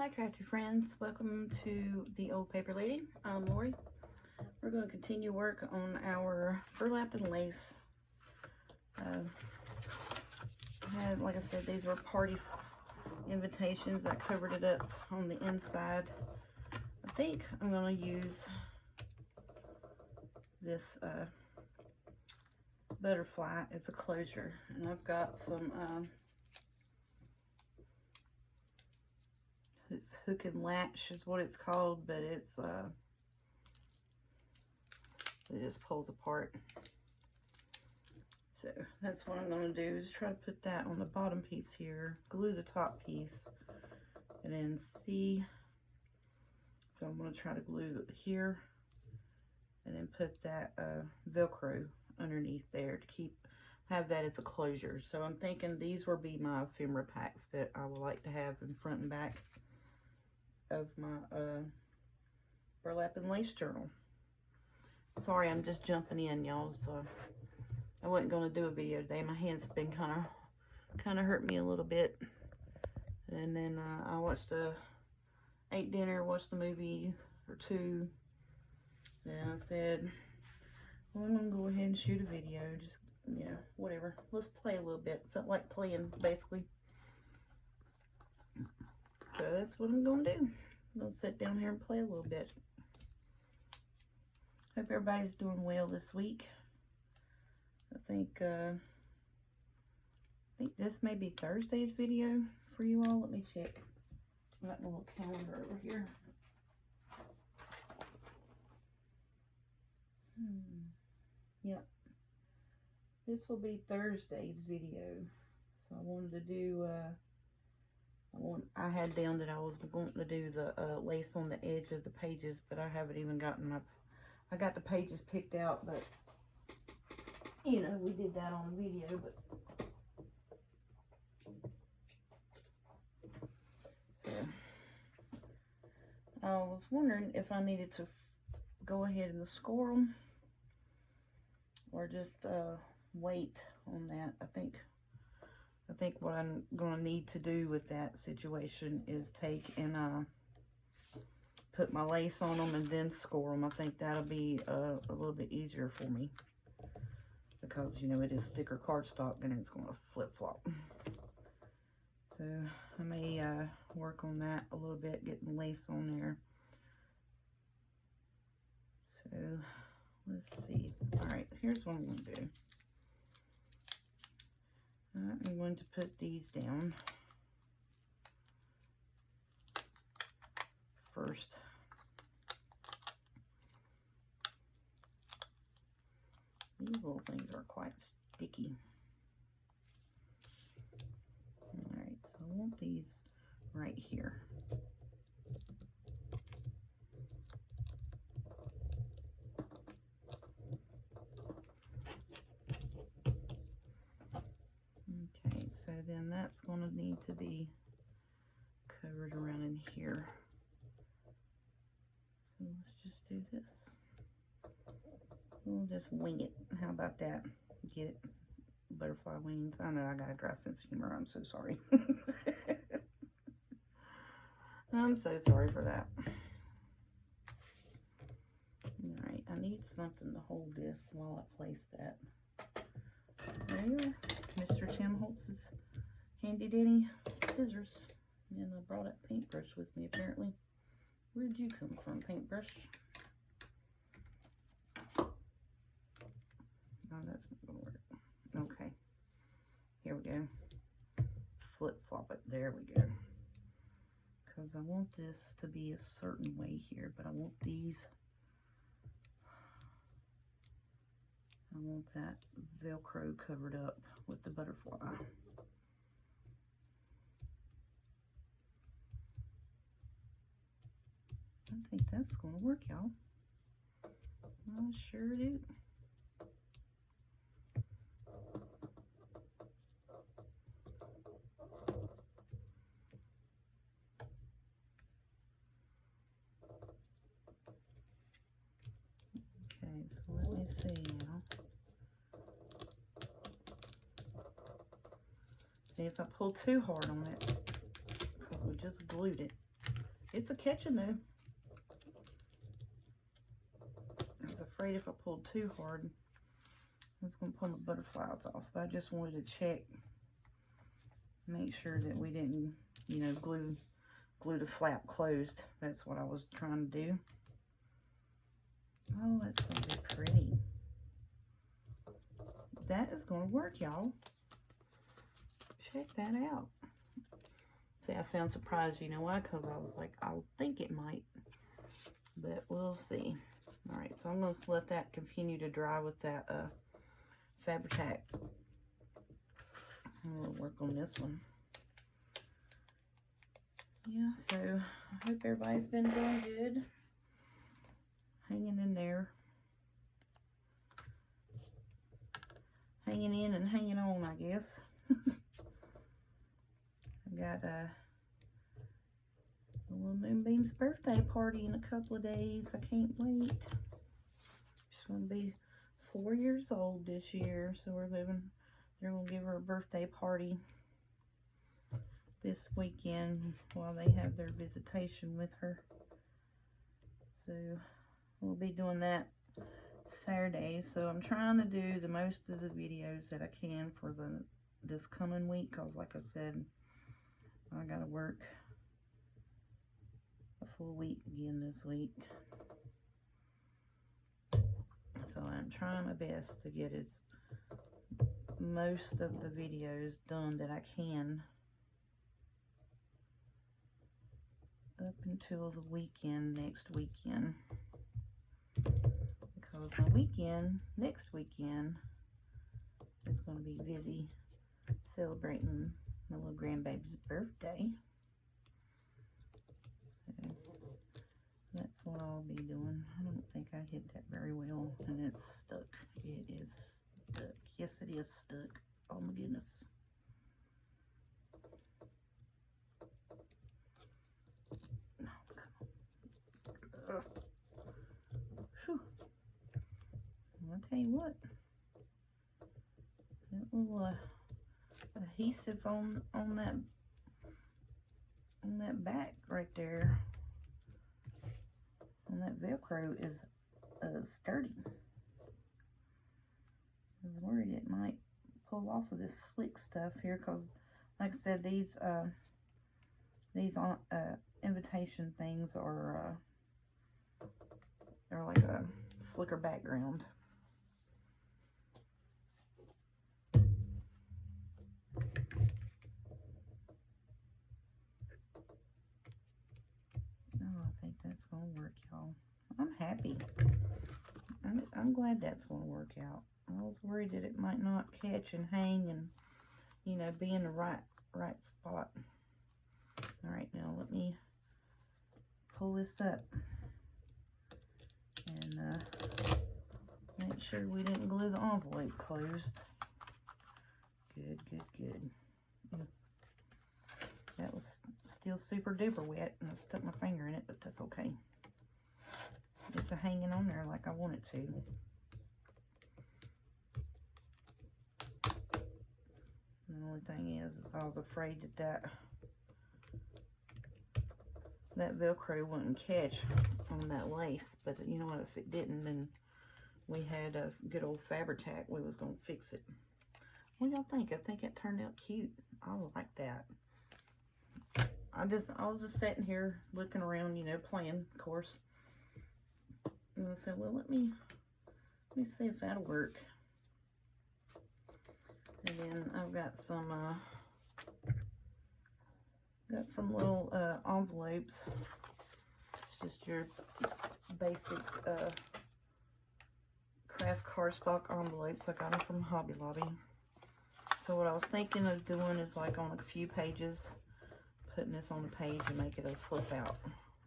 Hi crafty friends, welcome to the Old Paper Lady. I'm Lori. We're going to continue work on our burlap and lace. Like I said, these were party invitations. I covered it up on the inside. I think I'm going to use this butterfly as a closure, and I've got some it's hook and latch is what it's called, but it's it just pulls apart. So that's what I'm going to do, is try to put that on the bottom piece here, glue the top piece, and then see. So I'm going to try to glue it here and then put that Velcro underneath there to have that as a closure. So I'm thinking these will be my ephemera packs that I would like to have in front and back of my burlap and lace journal. Sorry, I'm just jumping in, y'all. So I wasn't going to do a video today. My hand's been kind of hurt me a little bit. And then I ate dinner, watched a movie or two. Then I said, well, I'm going to go ahead and shoot a video. Just, you know, whatever. Let's play a little bit. Felt like playing, basically. So that's what I'm going to do. I'm going to sit down here and play a little bit. Hope everybody's doing well this week. I think this may be Thursday's video for you all. Let me check. I got my little calendar over here. Yep. This will be Thursday's video. So I wanted to do, I had down that I was going to do the lace on the edge of the pages, but I haven't even gotten up. I got the pages picked out, but you know, we did that on video, but so I was wondering if I needed to go ahead and score them or just wait on that. I think what I'm going to need to do with that situation is take and put my lace on them and then score them. I think that'll be a little bit easier for me, because you know it is thicker cardstock and it's going to flip-flop. So I may work on that a little bit, getting lace on there. So let's see. All right, here's what I'm going to do. I'm going to put these down first. These little things are quite sticky. Alright, so I want these right here. Okay, so then that's going to need to be covered around in here. So let's just do this. We'll just wing it. How about that? Get it? Butterfly wings. I know I got a dry sense of humor. I'm so sorry. I'm so sorry for that. Alright, I need something to hold this while I place that. There you are. Mr. Tim Holtz's handy dandy scissors. And I brought a paintbrush with me apparently. Where'd you come from, paintbrush? Oh, that's not going to work. Okay. Here we go. Flip-flop it. There we go. Because I want this to be a certain way here, but I want these. I want that Velcro covered up with the butterfly. I think that's going to work, y'all. I sure do. Okay, so let me see now. See, if I pull too hard on it, because we just glued it, It's a catching though. I was afraid if I pulled too hard, I was going to pull my butterflies off. But I just wanted to check, make sure that we didn't, you know, glue the flap closed. That's what I was trying to do. Oh, that's going to be pretty. That is going to work, y'all. Check that out. See, I sound surprised, you know why? Because I was like, I think it might, but we'll see. All right, so I'm going to let that continue to dry with that Fabri-Tac. I'm going to work on this one. Yeah, so I hope everybody's been doing good. Hanging in there. Hanging in and hanging on, I guess. I got a little Moonbeam's birthday party in a couple of days. I can't wait. She's going to be 4 years old this year, so they're going to give her a birthday party this weekend while they have their visitation with her. So we'll be doing that Saturday. So I'm trying to do the most of the videos that I can for this coming week, because like I said, I gotta work a full week again this week. So I'm trying my best to get most of the videos done that I can up until the weekend, next weekend. Because my weekend, next weekend, is going to be busy celebrating my little grandbaby's birthday. So that's what I'll be doing. I don't think I hit that very well, and it's stuck. It is stuck. Yes, it is stuck. Oh my goodness. Whew. I'll tell you what, that little adhesive on that back right there, on that Velcro, is sturdy. I was worried it might pull off of this slick stuff here, because like I said, these invitation things are they're like a slicker background. Oh, I think that's gonna work, y'all. I'm happy. I'm glad that's gonna work out. I was worried that it might not catch and hang and, you know, be in the right spot. All right, now let me pull this up and make sure we didn't glue the envelope closed. Good, good, good. That was still super duper wet, and I stuck my finger in it, but that's okay. It's hanging on there like I want it to. The only thing is I was afraid that Velcro wouldn't catch on that lace, but you know what, if it didn't, then we had a good old Fabri-Tac. We was gonna fix it. What do y'all think? I think it turned out cute. I like that. I was just sitting here looking around, you know, playing, of course. And I said, well, let me see if that'll work. And then I've got some little envelopes. It's just your basic craft cardstock envelopes. I got them from Hobby Lobby. So what I was thinking of doing is, like, on a few pages, putting this on the page and make it a flip out.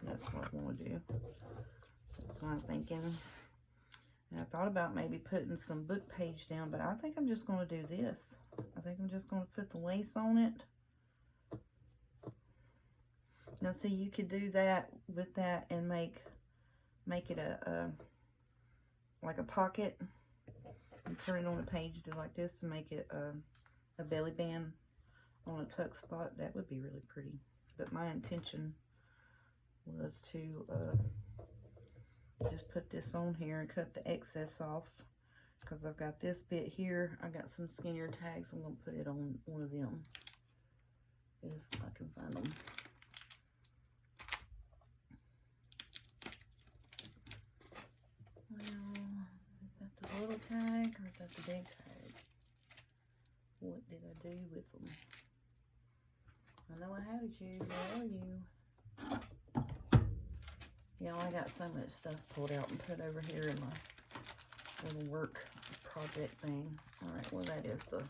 That's what I want to do. That's what I'm thinking. And I thought about maybe putting some book page down, but I think I'm just going to do this. I think I'm just going to put the lace on it. Now see, you could do that with that and make it like a pocket. You turn it on the page, do like this to make it a belly band on a tuck spot. That would be really pretty. But my intention was to just put this on here and cut the excess off, because I've got this bit here. I got some skinnier tags. I'm going to put it on one of them if I can find them. Well, is that the little tag or is that the big tag? What did I do with them? I know I had you. Where are you? Yeah, I got so much stuff pulled out and put over here in my little work project thing. Alright, well that is the...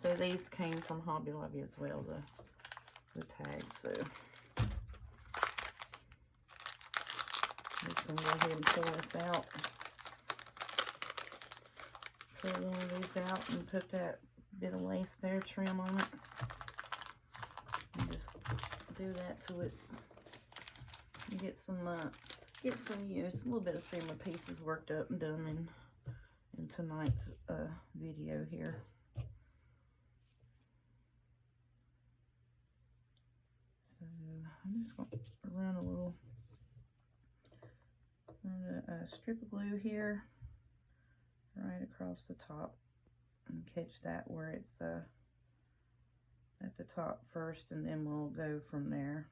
So these came from Hobby Lobby as well, the tags. So I'm just going to go ahead and pull this out. Pull one of these out and put that bit of lace there, trim on it. And just do that to it. You get some, you know, it's a little bit of trimmer pieces worked up and done in tonight's video here. So I'm just going to run a strip of glue here right across the top and catch that where it's at the top first, and then we'll go from there.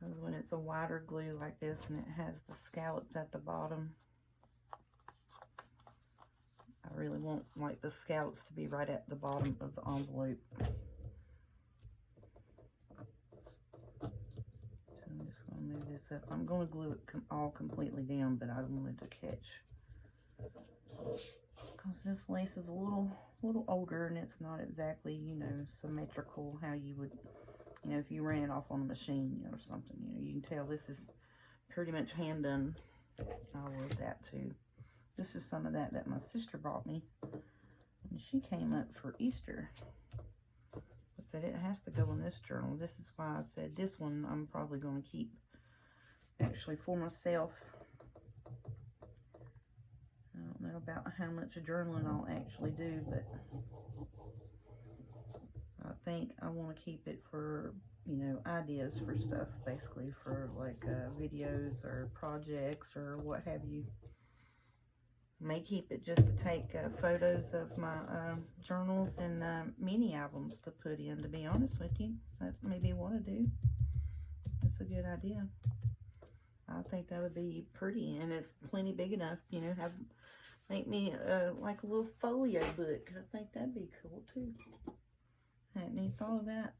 Because when it's a wider glue like this and it has the scallops at the bottom, I really want like the scallops to be right at the bottom of the envelope. So I'm just going to move this up. I'm going to glue it all completely down, but I wanted to catch, because this lace is a little older and it's not exactly, you know, symmetrical how you would, you know, if you ran it off on a machine or something. You know, you can tell this is pretty much hand done. I love that too. This is some of that my sister bought me when she came up for Easter. I said it has to go in this journal. This is why I said this one I'm probably going to keep actually for myself. I don't know about how much journaling I'll actually do, but I think I want to keep it for, you know, ideas for stuff, basically for like videos or projects or what have you. May keep it just to take photos of my journals and mini albums to put in, to be honest with you. That may be what I do. That's a good idea. I think that would be pretty, and it's plenty big enough, you know, make me like a little folio book. I think that'd be cool too. I hadn't even thought of that.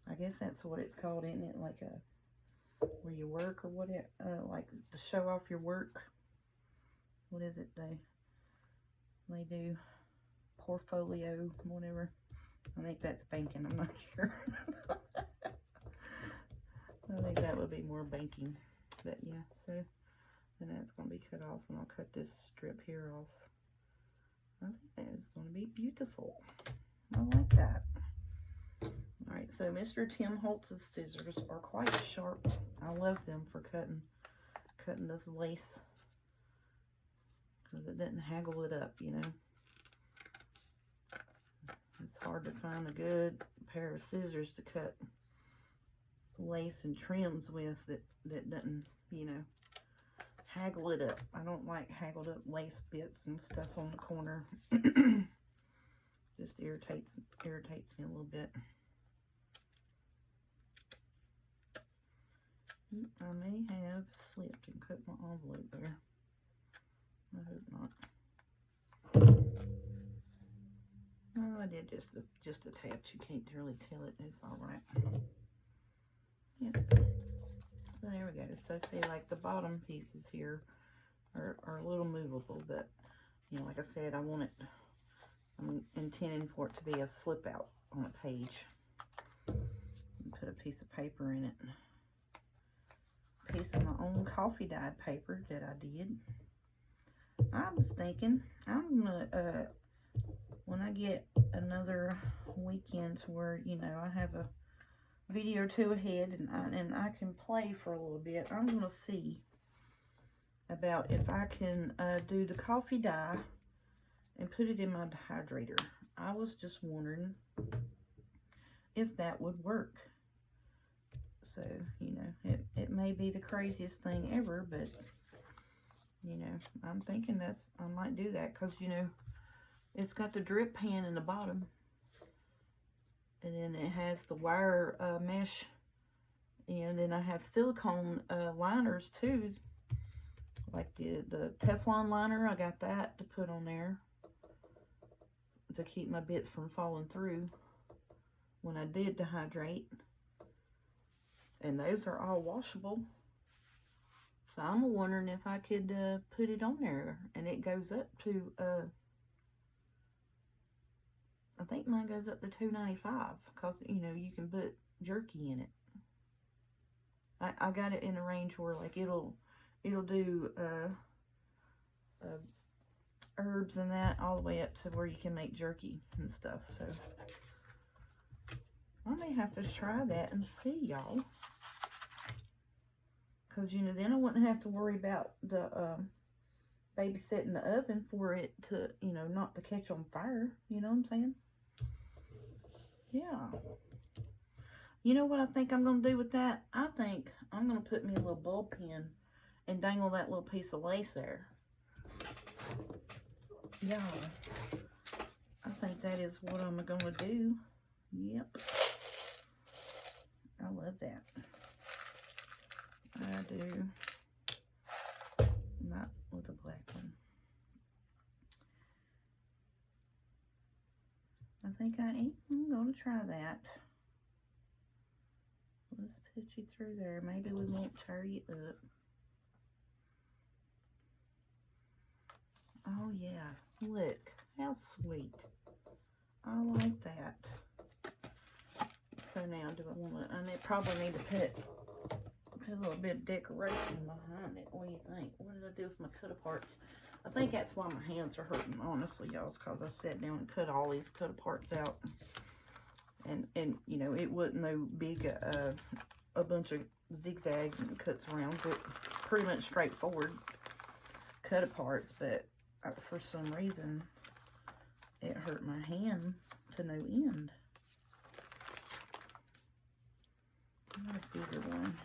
I guess that's what it's called, isn't it? Like where you work or what? Like to show off your work. What is it they do? Portfolio, whatever. I think that's banking. I'm not sure. I think that would be more banking. But yeah, so then that's going to be cut off, and I'll cut this strip here off. I think that is going to be beautiful. I like that. Alright, so Mr. Tim Holtz's scissors are quite sharp. I love them for cutting this lace, because it doesn't haggle it up, you know. It's hard to find a good pair of scissors to cut lace and trims with that doesn't, you know, haggle it up. I don't like haggled up lace bits and stuff on the corner. Just irritates me a little bit. I may have slipped and cut my envelope there. I hope not. Oh, I did just a tad. You can't really tell it. It's all right. Yeah. So there we go. So see, like the bottom pieces here are a little movable, but you know, like I said, I'm intending for it to be a flip out on a page. And put a piece of paper in it. piece of my own coffee dyed paper that I did. I was thinking I'm gonna, when I get another weekend where, you know, I have a video or two ahead and I can play for a little bit, I'm gonna see about if I can do the coffee dye and put it in my dehydrator. I was just wondering if that would work. So, you know, it may be the craziest thing ever, but, you know, I'm thinking I might do that because, you know, it's got the drip pan in the bottom. And then it has the wire mesh. And then I have silicone liners too. Like the Teflon liner, I got that to put on there to keep my bits from falling through when I did dehydrate. And those are all washable. So I'm wondering if I could put it on there. And it goes up to, I think mine goes up to $2.95. Because, you know, you can put jerky in it. I got it in a range where, like, it'll do herbs and that all the way up to where you can make jerky and stuff. So I may have to try that and see, y'all. Because, you know, then I wouldn't have to worry about the babysitting the oven for it to, you know, not to catch on fire. You know what I'm saying? Yeah. You know what I think I'm going to do with that? I think I'm going to put me a little bulb pin and dangle that little piece of lace there. Yeah. I think that is what I'm going to do. Yep. I love that. I do. Not with the black one. I think I am going to try that. Let's put you through there. Maybe we won't tear you up. Oh yeah, look, how sweet. I like that. So now do I want to, I probably need to put a little bit of decoration behind it. What do you think? What did I do with my cut-aparts? I think that's why my hands are hurting, honestly, y'all. It's because I sat down and cut all these cut-aparts out. And you know, it wasn't no big, a bunch of zigzag cuts around. It pretty much straightforward cut-aparts, but for some reason, it hurt my hand to no end. I got a bigger one.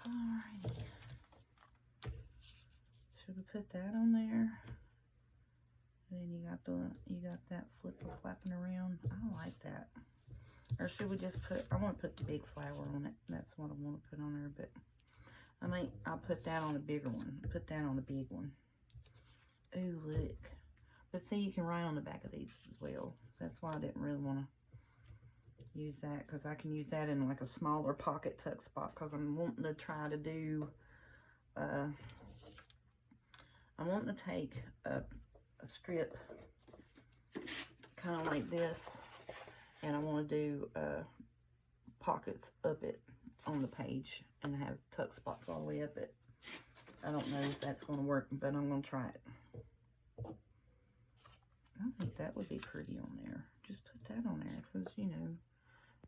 Alrighty. Should we put that on there? And then you got that flipper flapping around. I like that. Or should we just put, I want to put the big flower on it. That's what I want to put on there, but I think I'll put that on a bigger one. Put that on a big one. Ooh, look. But see, you can write on the back of these as well. That's why I didn't really want to use that, because I can use that in like a smaller pocket tuck spot, because I'm wanting to try to do, I'm wanting to take a strip kind of like this, and I want to do pockets up it on the page and have tuck spots all the way up it. I don't know if that's going to work, but I'm going to try it. I think that would be pretty on there. Just put that on there, because, you know,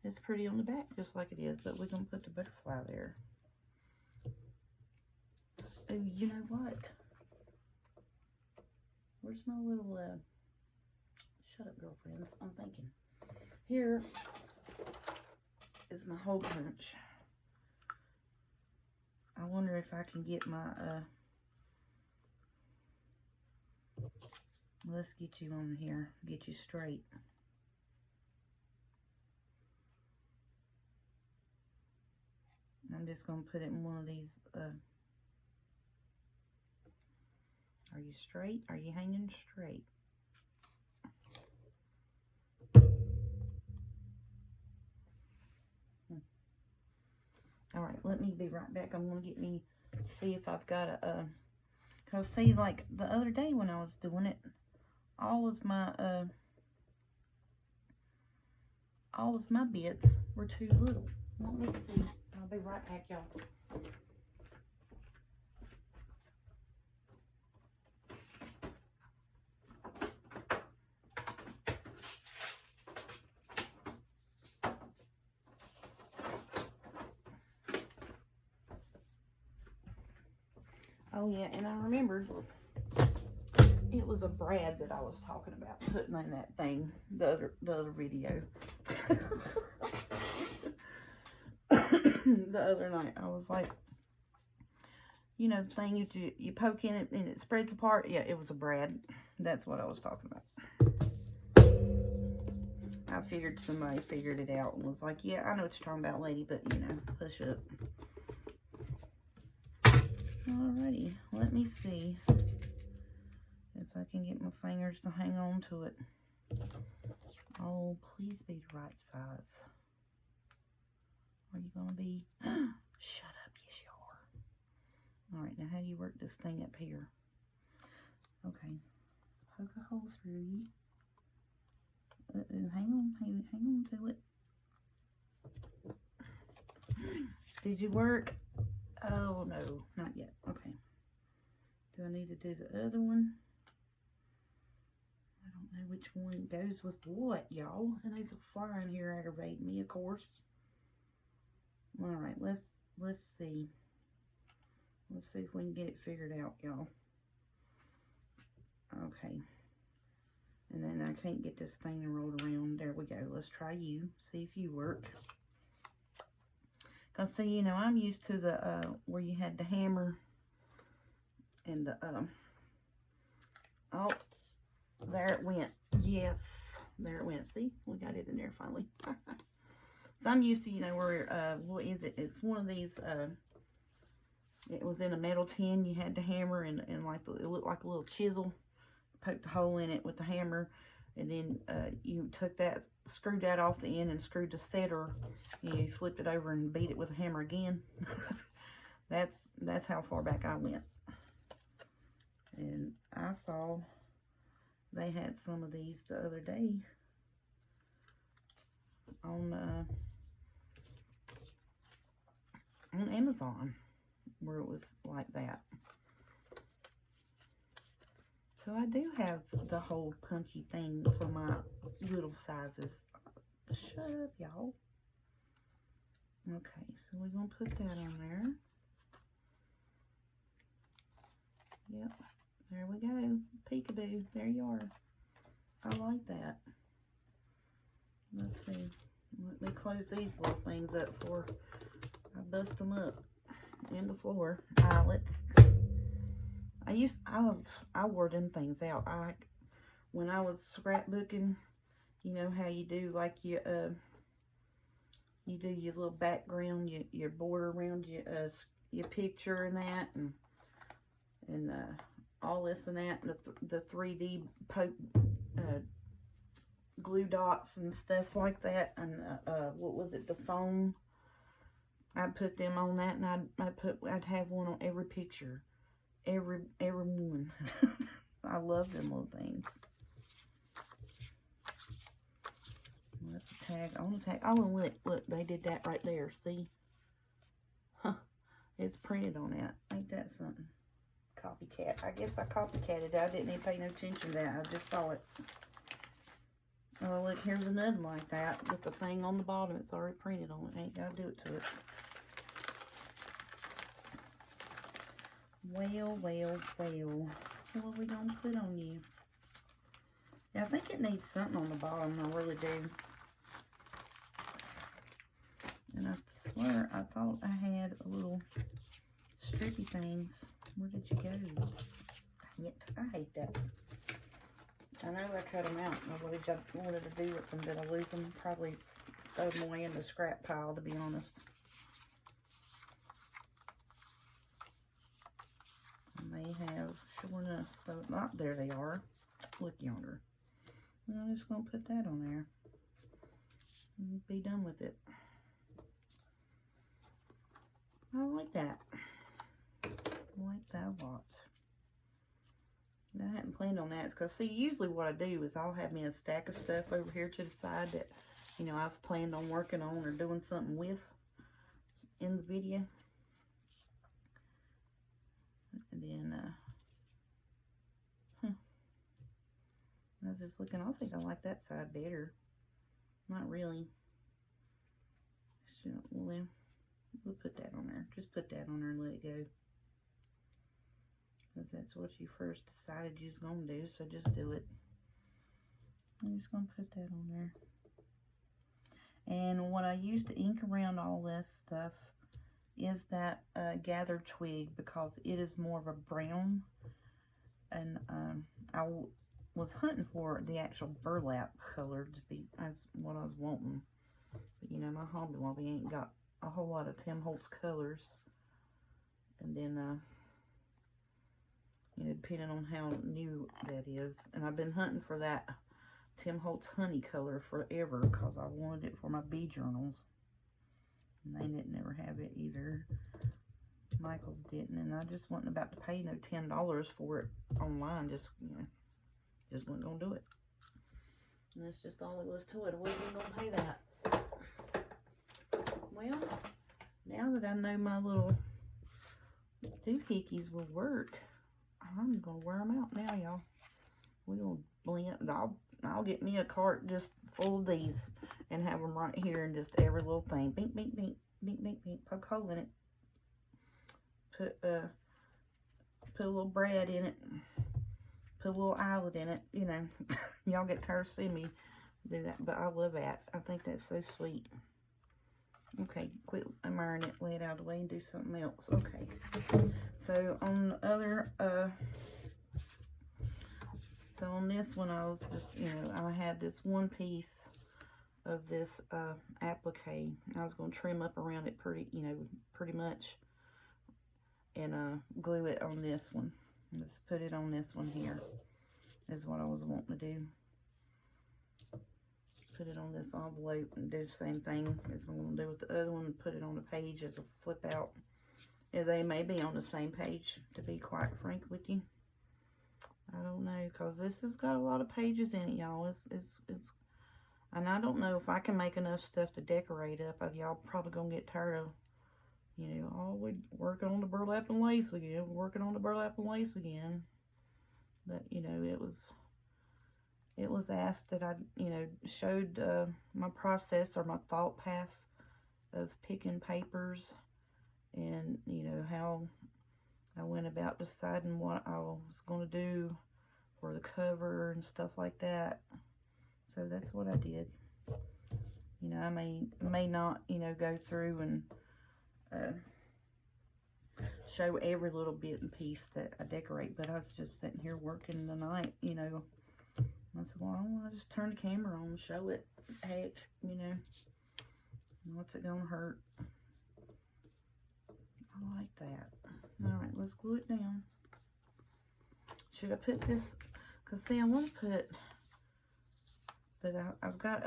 it's pretty on the back just like it is, but we're going to put the butterfly there. Oh, you know what? Where's my little, shut up, girlfriends, I'm thinking. Here is my hole punch. I wonder if I can get my, let's get you on here, get you straight. I'm just going to put it in one of these, are you straight? Are you hanging straight? Alright, let me be right back. I'm going to get me, see if I've got a, because see, like the other day when I was doing it, all of my bits were too little. Well, let's see. I'll be right back, y'all. Oh yeah, and I remembered it was a Brad that I was talking about putting in that thing, the other video. The other night, I was like, you know, thing you poke in it and it spreads apart. Yeah, it was a Brad. That's what I was talking about. I figured somebody figured it out and was like, yeah, I know what you're talking about, lady, but you know, push it. Alrighty, let me see if I can get my fingers to hang on to it. Oh, please be the right size. Are you gonna be? Shut up, yes you are. Alright, now how do you work this thing up here? Okay, let's poke a hole through you. Hang on to it. Did you work? Oh no, not yet. Okay. Do I need to do the other one? I don't know which one goes with what, y'all. And there's a fly in here aggravating me, of course. Alright, let's see. Let's see if we can get it figured out, y'all. Okay. And then I can't get this thing rolled around. There we go. Let's try you. See if you work. Because, see, you know, I'm used to the, where you had the hammer and the, oh, there it went. Yes, there it went. See, we got it in there finally. So I'm used to, you know, where, what is it? It's one of these, it was in a metal tin. You had the hammer and like, it looked like a little chisel. Poked a hole in it with the hammer, and then you took that, screwed that off the end and screwed the setter, and you flipped it over and beat it with a hammer again. That's how far back I went. And I saw they had some of these the other day on Amazon, where it was like that. So I do have the whole punchy thing for my little sizes. Shut up, y'all. Okay, so we're going to put that on there. Yep, there we go. Peekaboo, there you are. I like that. Let's see. Let me close these little things up before I bust them up in the floor. Eyelets. I wore them things out. When I was scrapbooking, you know how you do like you do your little background, your border around your picture and that, and all this and that, and the 3D glue dots and stuff like that, and what was it, the foam? I'd put them on that, and I'd have one on every picture. Every one. I love them little things. That's a tag. I want to tag. Oh, look, they did that right there. See? Huh. It's printed on that. Ain't that something? Copycat. I guess I copycatted it. I didn't even pay no attention to that. I just saw it. Oh, look, here's another like that with the thing on the bottom. It's already printed on it. Ain't got to do it to it. Well. What are we going to put on you? Yeah, I think it needs something on the bottom. I really do. And I swear, I thought I had a little strippy things. Where did you go? Dang it. I hate that. I know I cut them out. I really wanted to do with them. Did I lose them? Probably throw them away in the scrap pile, to be honest. They have, sure enough, so not there they are. Look yonder. And I'm just going to put that on there and be done with it. I like that. I like that a lot. And I hadn't planned on that because, see, usually what I do is I'll have me a stack of stuff over here to the side that, you know, I've planned on working on or doing something with. in the video. And then, I was just looking, I think I like that side better. Not really. We'll put that on there. Just put that on there and let it go. Because that's what you first decided you was going to do, so just do it. I'm just going to put that on there. And what I use to ink around all this stuff is that gathered twig, because it is more of a brown. And I was hunting for the actual burlap color to be as what I was wanting. But, you know, my Hobby Lobby ain't got a whole lot of Tim Holtz colors. And then, you know, depending on how new that is. And I've been hunting for that Tim Holtz honey color forever, because I wanted it for my bee journals. And they didn't never have it either. Michael's didn't, and I just wasn't about to pay no $10 for it online. Just, you know, just wasn't gonna do it. And that's just all it was to it. I wasn't gonna pay that. Well, now that I know my little doohickeys will work, I'm gonna wear them out now, y'all. We're gonna blend. I'll get me a cart just full of these and have them right here, and just every little thing. Bink, bink, bink, bink, bink, bink. Poke a hole in it. Put a little brad in it. Put a little eyelet in it. You know, y'all get tired of seeing me do that, but I love that. I think that's so sweet. Okay, quit admiring it. Lay it out of the way and do something else. Okay. So on the other, so on this one, I was just, you know, I had this one piece of this applique. I was going to trim up around it pretty much, and glue it on this one. Just put it on this one here, is what I was wanting to do. Put it on this envelope and do the same thing as I'm going to do with the other one. Put it on the page as a flip out. Yeah, they may be on the same page, to be quite frank with you. I don't know, because this has got a lot of pages in it, y'all. It's and I don't know if I can make enough stuff to decorate up. Y'all probably gonna get tired of, you know, oh, we're working on the burlap and lace again. We're working on the burlap and lace again. But, you know, it was asked that I, you know, showed my process or my thought path of picking papers, and, you know, how I went about deciding what I was going to do for the cover and stuff like that. So that's what I did. You know, I may not, you know, go through and show every little bit and piece that I decorate, but I was just sitting here working the night, you know. I said, well, I'll just turn the camera on and show it. Heck, you know, what's it gonna hurt? I like that. Alright, let's glue it down. Should I put this? Because, see, I want to put, but I've got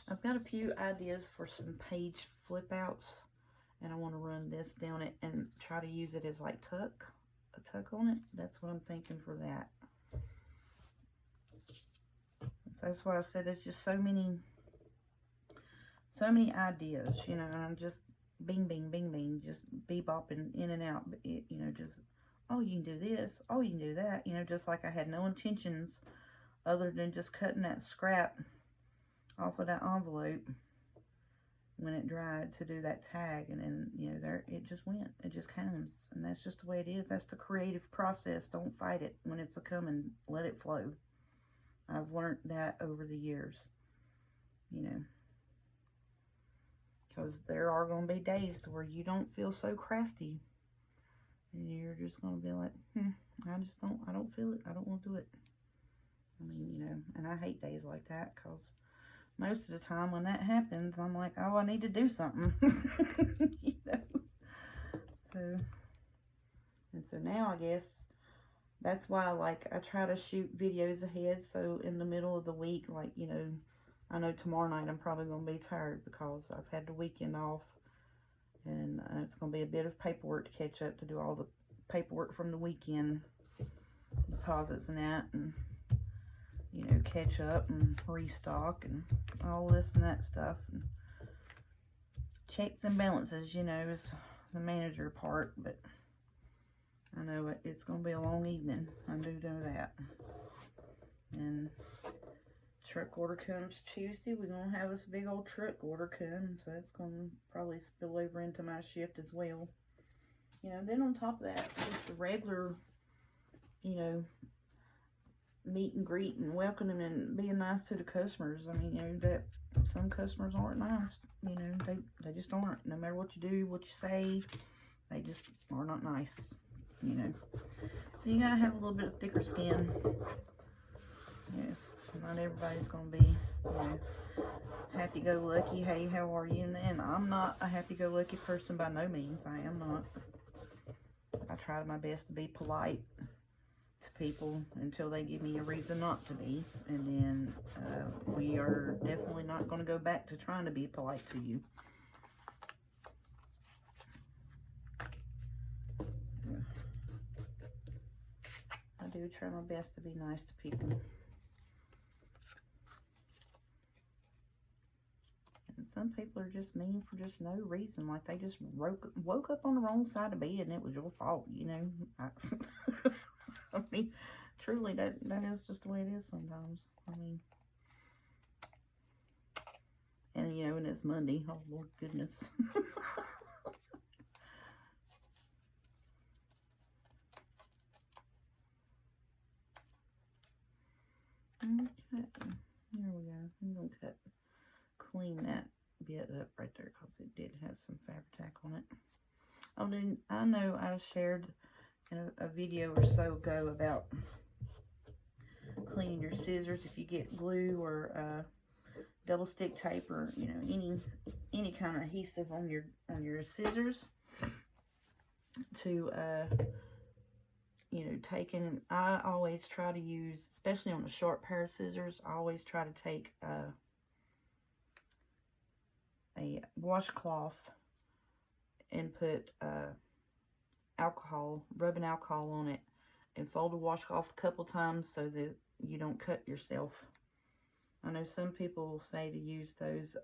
a few ideas for some page flip outs, and I want to run this down it and try to use it as like a tuck on it. That's what I'm thinking for that. That's why I said there's just so many ideas, you know, and I'm just bing, bing, bing, bing, just bebopping in and out, you know, just, oh, you can do this, oh, you can do that, you know, just like I had no intentions other than just cutting that scrap off of that envelope when it dried to do that tag, and then, you know, there, it just went, it just comes, and that's just the way it is. That's the creative process. Don't fight it when it's a-coming, let it flow. I've learned that over the years, you know, because there are going to be days where you don't feel so crafty, and you're just going to be like, I don't feel it, I don't want to do it. I mean, you know, and I hate days like that, because most of the time when that happens, I'm like, oh, I need to do something, you know, and so now I guess that's why, like, I try to shoot videos ahead, so in the middle of the week, like, you know, I know tomorrow night I'm probably going to be tired because I've had the weekend off, and it's going to be a bit of paperwork to catch up, to do all the paperwork from the weekend, deposits and that, and, you know, catch up and restock and all this and that stuff. And checks and balances, you know, is the manager part, but I know it's going to be a long evening. I do know that. And truck order comes Tuesday. We're going to have this big old truck order come, so that's going to probably spill over into my shift as well. You know, then on top of that, just the regular, you know, meet and greet and welcoming and being nice to the customers. I mean, you know, that some customers aren't nice. You know, they just aren't. No matter what you do, what you say, they just are not nice. You know, so you gotta have a little bit of thicker skin. Yes, not everybody's gonna be, you know, happy-go-lucky. Hey, how are you? And I'm not a happy-go-lucky person by no means. I am not. I try my best to be polite to people until they give me a reason not to be, and then we are definitely not going to go back to trying to be polite to you. I do try my best to be nice to people. And some people are just mean for just no reason, like they just woke up on the wrong side of bed and it was your fault, you know. I mean, truly, that is just the way it is sometimes. I mean, and you know, and it's Monday. Oh, Lord goodness. Okay, there we go. I'm going to clean that bit up right there because it did have some Fabri-Tac on it. Oh, then I know I shared in a video or so ago about cleaning your scissors if you get glue or double stick tape or, you know, any kind of adhesive on your scissors to you know, taking, I always try to use, especially on a short pair of scissors, I always try to take a washcloth and put alcohol, rubbing alcohol on it, and fold the washcloth a couple times so that you don't cut yourself. I know some people say to use those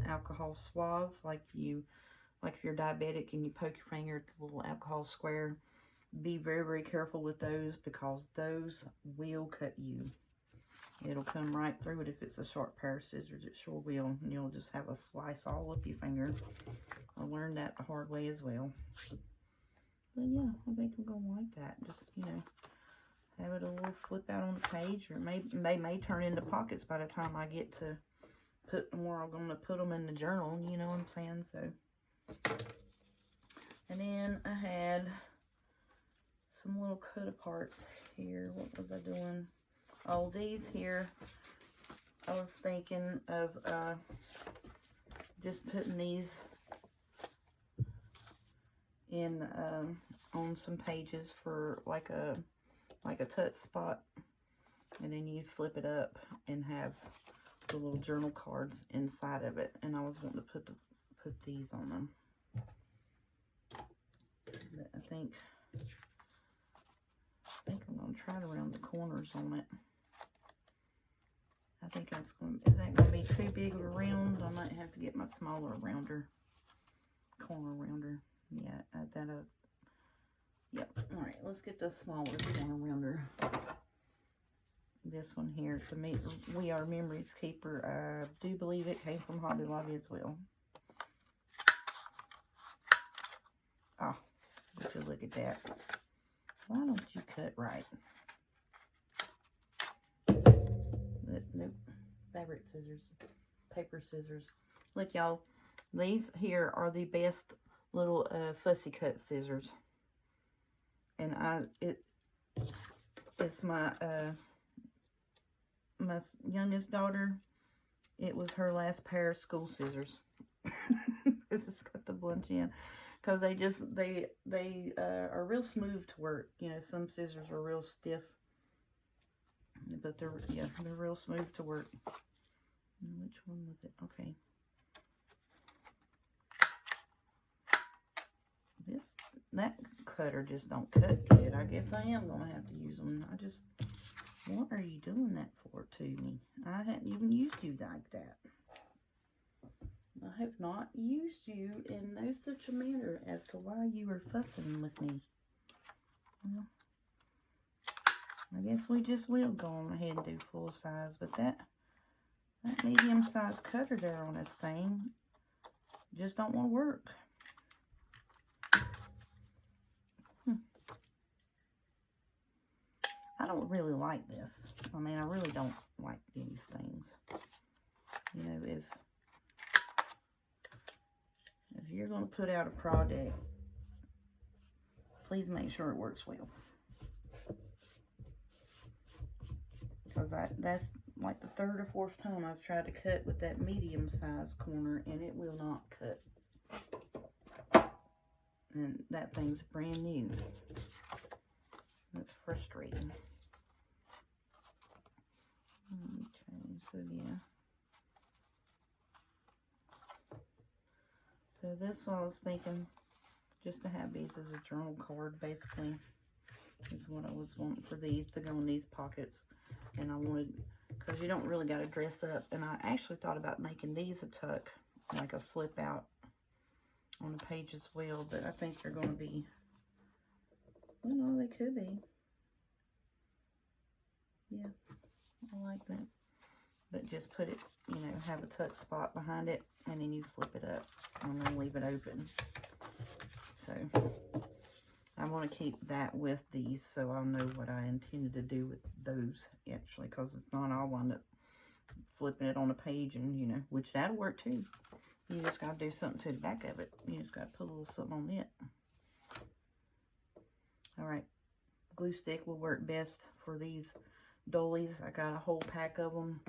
alcohol swabs, like if you're diabetic and you poke your finger at the little alcohol square. Be very, very careful with those because those will cut you. It'll come right through it if it's a short pair of scissors. It sure will. And you'll just have a slice all up your finger. I learned that the hard way as well. But yeah, I think I'm going to like that. Just, you know, have it a little flip out on the page. Or they may turn into pockets by the time I get to put them where I'm going to put them in the journal. You know what I'm saying? So, and then I had some little cut aparts here. What was I doing? Oh, these here, I was thinking of just putting these in on some pages for like a touch spot, and then you flip it up and have the little journal cards inside of it. And I was wanting to put these on them, but I think I'm going to try to round the corners on it. I think is that going to be too big of a round? I might have to get my smaller corner rounder. Yeah, add that up. Yep. All right, let's get the smaller corner rounder. This one here, to me, We Are Memories Keeper. I do believe it came from Hobby Lobby as well. Oh, would you look at that. Why don't you cut right? Nope. Fabric scissors. Paper scissors. Look, y'all. These here are the best little fussy cut scissors. And it's my my youngest daughter. It was her last pair of school scissors. This has got the bunch in. Because they are real smooth to work. You know, some scissors are real stiff, but they're real smooth to work. Which one was it? Okay. That cutter just don't cut good. I guess I am gonna have to use them. What are you doing that for to me? I hadn't even used you like that. I have not used you in no such a manner as to why you are fussing with me. Well, I guess we just will go on ahead and do full size, but that medium size cutter there on this thing just don't want to work. I don't really like this. I mean, I really don't like these things. You know, if you're going to put out a project, please make sure it works well. Because that's like the third or fourth time I've tried to cut with that medium size corner and it will not cut. And that thing's brand new. That's frustrating. Okay, so yeah. So this one I was thinking just to have these as a journal card basically is what I was wanting for these to go in these pockets. And I wanted, because you don't really got to dress up. And I actually thought about making these a tuck, like a flip out on the page as well. But I think they're going to be, well, no, they could be. Yeah, I like that. But just put it, you know, have a tuck spot behind it. And then you flip it up and then leave it open. So I want to keep that with these so I'll know what I intended to do with those actually, because if not, I'll wind up flipping it on a page and, you know, which that'll work too. You just got to do something to the back of it. You just got to put a little something on it. Alright, glue stick will work best for these dollies. I got a whole pack of them.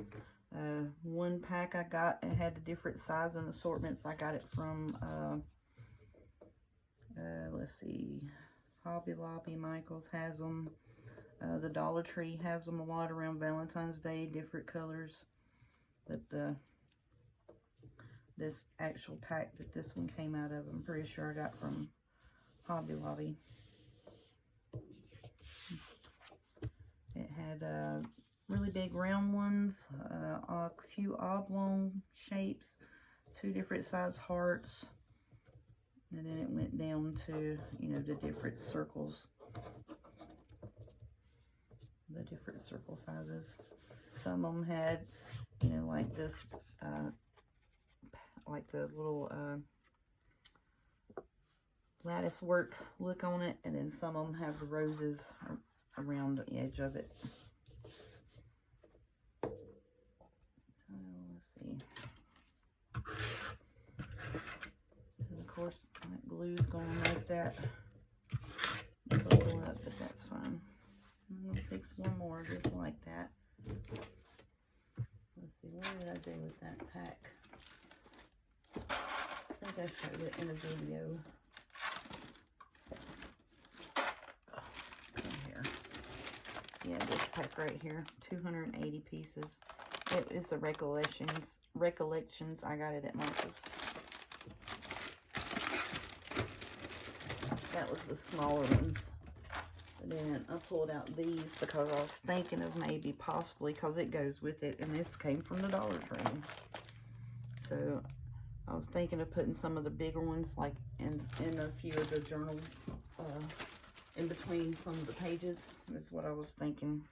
One pack I got, it had the different size and assortments. I got it from, let's see, Hobby Lobby, Michael's has them. The Dollar Tree has them a lot around Valentine's Day, different colors. But this actual pack that this one came out of, I'm pretty sure I got from Hobby Lobby. It had really big round ones, a few oblong shapes, 2 different size hearts, and then it went down to, you know, the different circles. The different circle sizes. Some of them had, you know, like this, like the little lattice work look on it, and then some of them have the roses around the edge of it. So let's see. And of course, that glue's going to make that bubble up, but that's fine. I'm going to fix one more just like that. Let's see, what did I do with that pack? I think I showed it in a video. Come here. Yeah, this pack right here, 280 pieces. It is the Recollections. I got it at Marcus. That was the smaller ones. Then I pulled out these because I was thinking of maybe possibly, because it goes with it, and this came from the Dollar Tree. So I was thinking of putting some of the bigger ones like in a few of the journal, in between some of the pages is what I was thinking.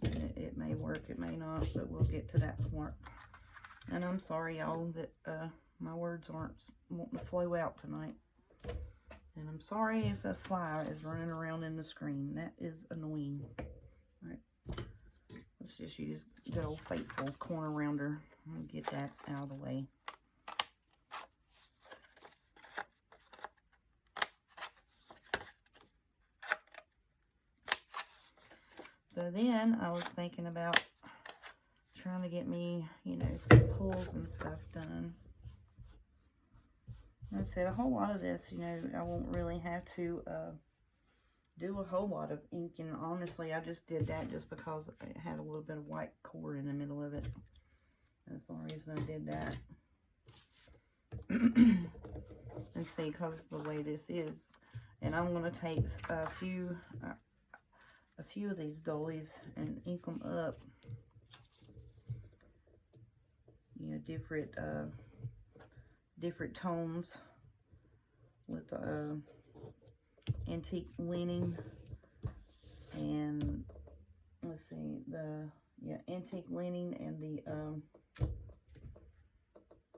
It may work, it may not, but we'll get to that point. And I'm sorry, y'all, that my words aren't wanting to flow out tonight. And I'm sorry if a fly is running around in the screen. That is annoying. Alright, let's just use the old faithful corner rounder and get that out of the way. So then I was thinking about trying to get me, you know, some pulls and stuff done. Like I said, a whole lot of this, you know, I won't really have to do a whole lot of inking. Honestly, I just did that just because it had a little bit of white cord in the middle of it. That's the only reason I did that. And see, because the way this is. And I'm going to take a few of these dollies and ink them up. You know, different different tones with antique lining and let's see, the antique lining and the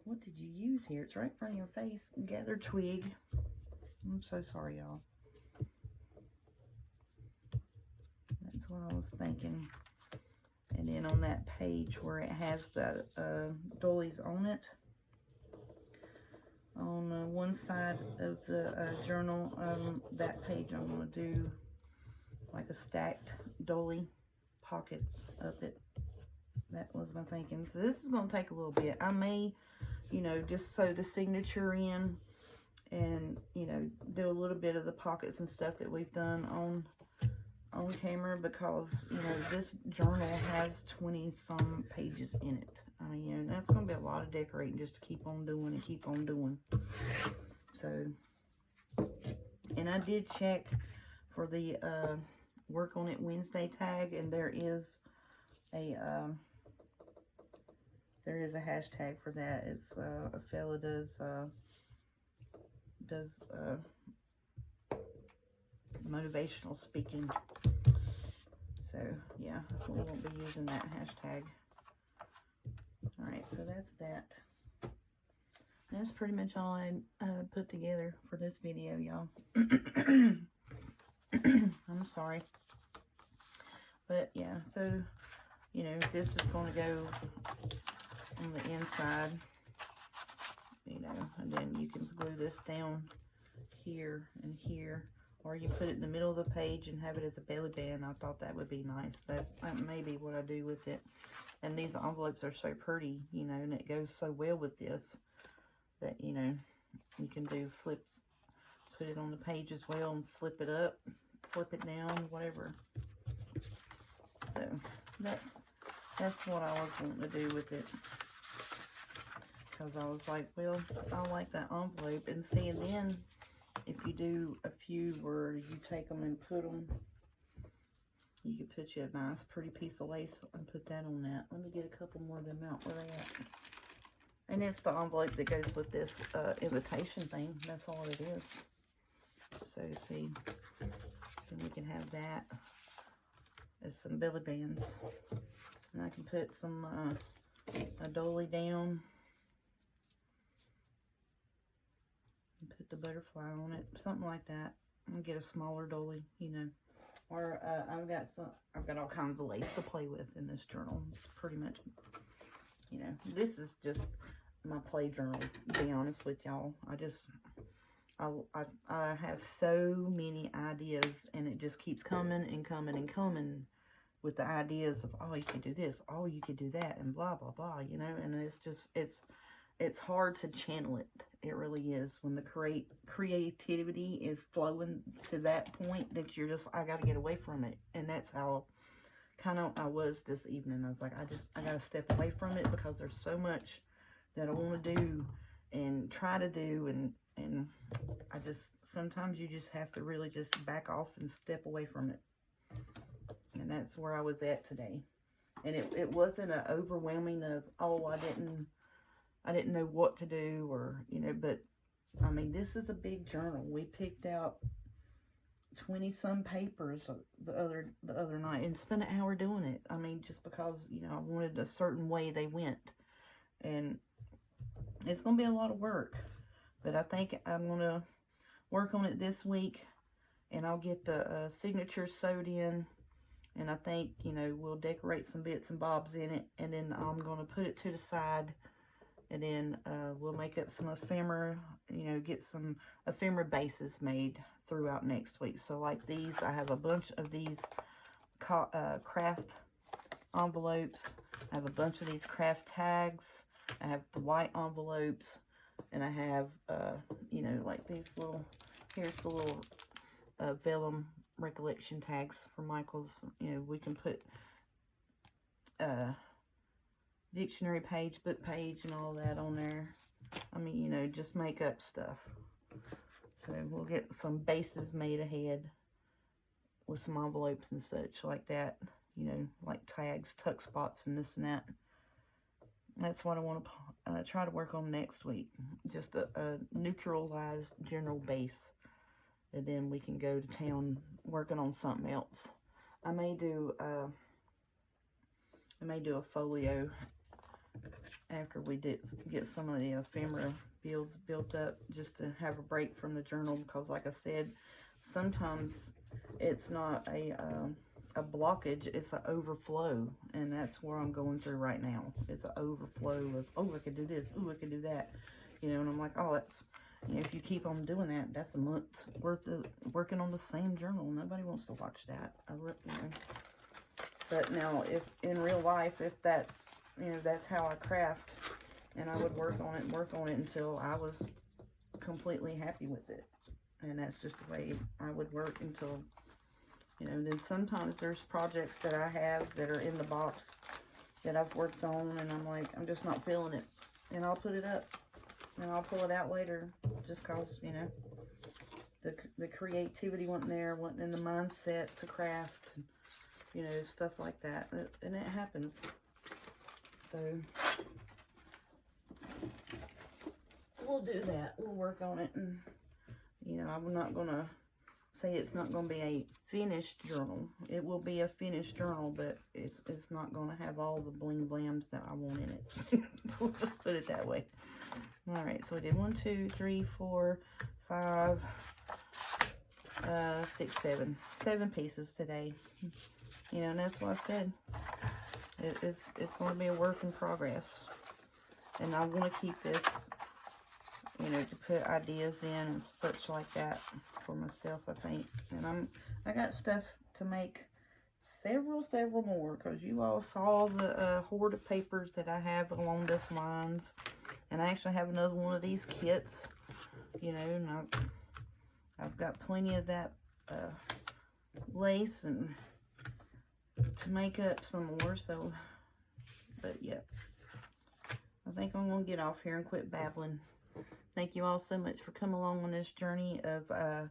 what did you use here? It's right in front of your face. Gathered twig. I'm so sorry, y'all. That's what I was thinking. And then on that page where it has the doilies on it, on one side of the journal, that page I'm going to do like a stacked doily pocket up it. That was my thinking. So this is going to take a little bit. I may, you know, just sew the signature in and, you know, do a little bit of the pockets and stuff that we've done on camera, because, you know, this journal has 20-some pages in it. I mean, you know, that's going to be a lot of decorating just to keep on doing and keep on doing. So, and I did check for the work on it Wednesday tag, and there is a hashtag for that. It's a fella does motivational speaking. So yeah, we won't be using that hashtag. Alright, so that's that. That's pretty much all I put together for this video, y'all. I'm sorry. But yeah, so, you know, this is going to go on the inside, you know, and then you can glue this down here and here, or you put it in the middle of the page and have it as a belly band. I thought that would be nice. That may be what I do with it. And these envelopes are so pretty, you know, and it goes so well with this that, you know, you can do flips, put it on the page as well and flip it up, flip it down, whatever. So that's what I was wanting to do with it. Because I was like, well, I like that envelope. And see, and then if you do a few where you take them and put them, you could put you a nice pretty piece of lace and put that on that. Let me get a couple more of them out. Where they at? And it's the envelope that goes with this invitation thing. That's all it is. So see, then we can have that as some belly bands. And I can put some a doily down. And put the butterfly on it. Something like that. I'm gonna get a smaller doily, you know. Or I've got all kinds of lace to play with in this journal. It's pretty much, you know, this is just my play journal, to be honest with y'all. I have so many ideas, and it just keeps coming and coming and coming with the ideas of, oh, you could do this, oh, you could do that, and blah, blah, blah, you know. And it's just, it's hard to channel it. It really is. When the creativity is flowing to that point that you're just, I got to get away from it. And that's how kind of I was this evening. I was like, I got to step away from it, because there's so much that I want to do and try to do. And I just, sometimes you just have to really just back off and step away from it. And that's where I was at today. And it wasn't an overwhelming of, oh, I didn't know what to do, or, you know, but I mean, this is a big journal. We picked out 20-some papers the other night and spent an hour doing it. I mean, just because, you know, I wanted a certain way they went. And it's going to be a lot of work, but I think I'm going to work on it this week, and I'll get the signatures sewed in. And I think, you know, we'll decorate some bits and bobs in it, and then I'm going to put it to the side. And then we'll make up some ephemera, you know, get some ephemera bases made throughout next week. So like these, I have a bunch of these craft envelopes. I have a bunch of these craft tags. I have the white envelopes. And I have, you know, like these little, here's the little vellum recollection tags for Michael's. You know, we can put dictionary page, book page, and all that on there. I mean, you know, just make up stuff. So we'll get some bases made ahead with some envelopes and such like that. You know, like tags, tuck spots, and this and that. That's what I want to try to work on next week. Just a neutralized general base. And then we can go to town working on something else. I may do a folio after we get some of the ephemera builds built up, just to have a break from the journal, because like I said, sometimes it's not a blockage, it's an overflow, and that's where I'm going through right now. It's an overflow of, oh, I could do this, oh, I could do that, you know, and I'm like, oh, that's, you know, if you keep on doing that, that's a month's worth of working on the same journal. Nobody wants to watch that. You know. But now, if in real life, if that's, you know, that's how I craft, and I would work on it until I was completely happy with it. And that's just the way I would work until, you know, then sometimes there's projects that I have that are in the box that I've worked on, and I'm like, I'm just not feeling it. And I'll put it up, and I'll pull it out later, just cause, you know, the creativity wasn't there, wasn't in the mindset to craft, and, you know, stuff like that. And it happens. So we'll do that. We'll work on it. And, you know, I'm not going to say it's not going to be a finished journal. It will be a finished journal, but it's not going to have all the bling blams that I want in it. We'll just put it that way. All right, so we did 1, 2, 3, 4, 5, 6, 7. 7 pieces today. You know, and that's what I said. It's going to be a work in progress. And I want to keep this, you know, to put ideas in and such like that for myself, I think. And I got stuff to make several more, because you all saw the hoard of papers that I have along this lines. And I actually have another one of these kits, you know, and I've got plenty of that lace and to make up some more. So, but yeah, I think I'm going to get off here and quit babbling. Thank you all so much for coming along on this journey of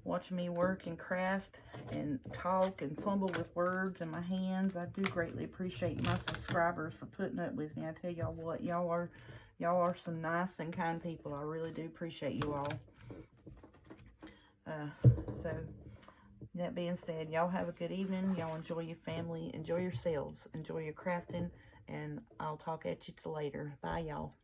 watching me work and craft and talk and fumble with words in my hands. I do greatly appreciate my subscribers for putting up with me. I tell y'all what, y'all are some nice and kind people. I really do appreciate you all. So that being said, y'all have a good evening. Y'all enjoy your family, enjoy yourselves, enjoy your crafting, and I'll talk at you till later. Bye, y'all.